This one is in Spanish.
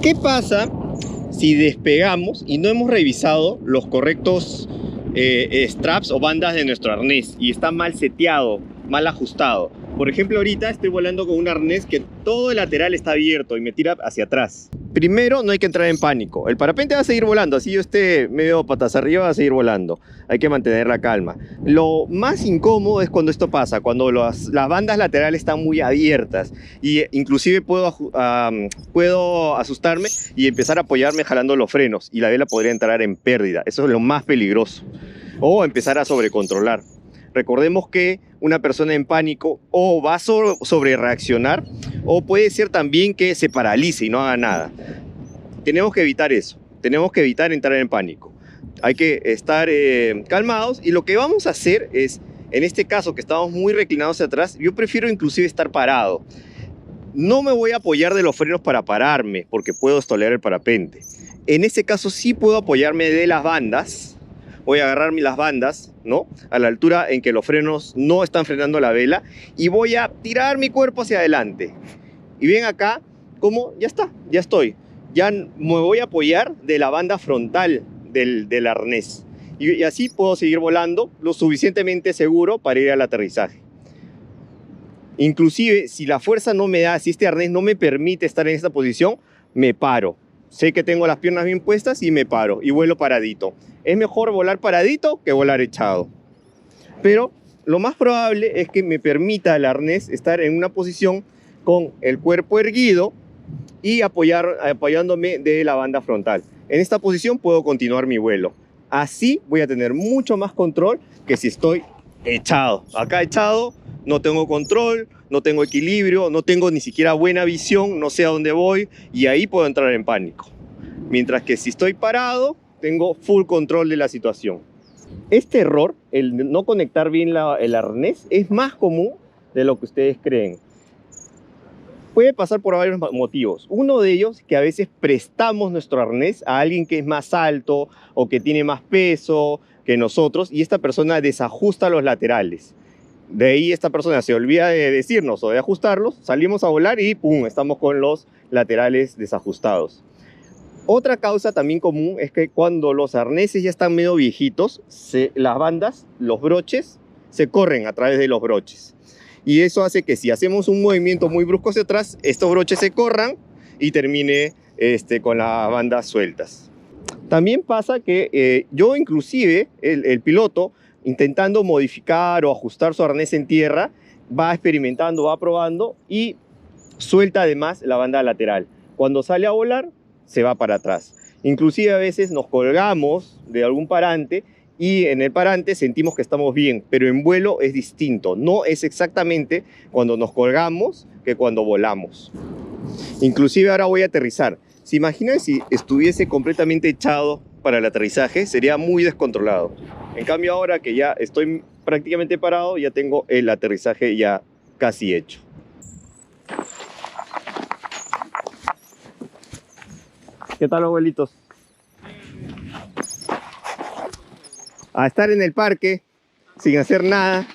¿Qué pasa si despegamos y no hemos revisado los correctos straps o bandas de nuestro arnés y está mal seteado, mal ajustado? Por ejemplo, ahorita estoy volando con un arnés que todo el lateral está abierto y me tira hacia atrás. Primero, no hay que entrar en pánico. El parapente va a seguir volando, así yo esté medio patas arriba, va a seguir volando. Hay que mantener la calma. Lo más incómodo es cuando esto pasa, cuando las bandas laterales están muy abiertas y inclusive puedo asustarme y empezar a apoyarme jalando los frenos y la vela podría entrar en pérdida. Eso es lo más peligroso. O empezar a sobrecontrolar. Recordemos que una persona en pánico o va a sobre reaccionar o puede ser también que se paralice y no haga nada. Tenemos que evitar eso, tenemos que evitar entrar en pánico. Hay que estar calmados y lo que vamos a hacer es, en este caso que estamos muy reclinados hacia atrás, yo prefiero inclusive estar parado. No me voy a apoyar de los frenos para pararme porque puedo estolear el parapente. En este caso sí puedo apoyarme de las bandas. Voy a agarrar las bandas, ¿no? A la altura en que los frenos no están frenando la vela y voy a tirar mi cuerpo hacia adelante. Y ven acá cómo ya está, ya estoy. Ya me voy a apoyar de la banda frontal del arnés. Y así puedo seguir volando lo suficientemente seguro para ir al aterrizaje. Inclusive, si la fuerza no me da, si este arnés no me permite estar en esta posición, me paro. Sé que tengo las piernas bien puestas y me paro y vuelo paradito. Es mejor volar paradito que volar echado. Pero lo más probable es que me permita el arnés estar en una posición con el cuerpo erguido y apoyándome de la banda frontal. En esta posición puedo continuar mi vuelo. Así voy a tener mucho más control que si estoy echado. Acá echado no tengo control, no tengo equilibrio, no tengo ni siquiera buena visión, no sé a dónde voy y ahí puedo entrar en pánico. Mientras que si estoy parado, tengo full control de la situación. Este error, el no conectar bien el arnés, es más común de lo que ustedes creen. Puede pasar por varios motivos. Uno de ellos, que a veces prestamos nuestro arnés a alguien que es más alto o que tiene más peso que nosotros y esta persona desajusta los laterales. De ahí esta persona se olvida de decirnos o de ajustarlos, salimos a volar y ¡pum!, estamos con los laterales desajustados. Otra causa también común es que cuando los arneses ya están medio viejitos, las bandas, los broches, se corren a través de los broches. Y eso hace que si hacemos un movimiento muy brusco hacia atrás, estos broches se corran y termine con las bandas sueltas. También pasa que yo inclusive, el piloto, intentando modificar o ajustar su arnés en tierra, va experimentando, va probando y suelta además la banda lateral. Cuando sale a volar, se va para atrás. Inclusive a veces nos colgamos de algún parante y en el parante sentimos que estamos bien, pero en vuelo es distinto. No es exactamente cuando nos colgamos que cuando volamos. Inclusive ahora voy a aterrizar. ¿Se imaginan si estuviese completamente echado para el aterrizaje? Sería muy descontrolado. En cambio ahora que ya estoy prácticamente parado, ya tengo el aterrizaje ya casi hecho. ¿Qué tal, abuelitos? A estar en el parque sin hacer nada,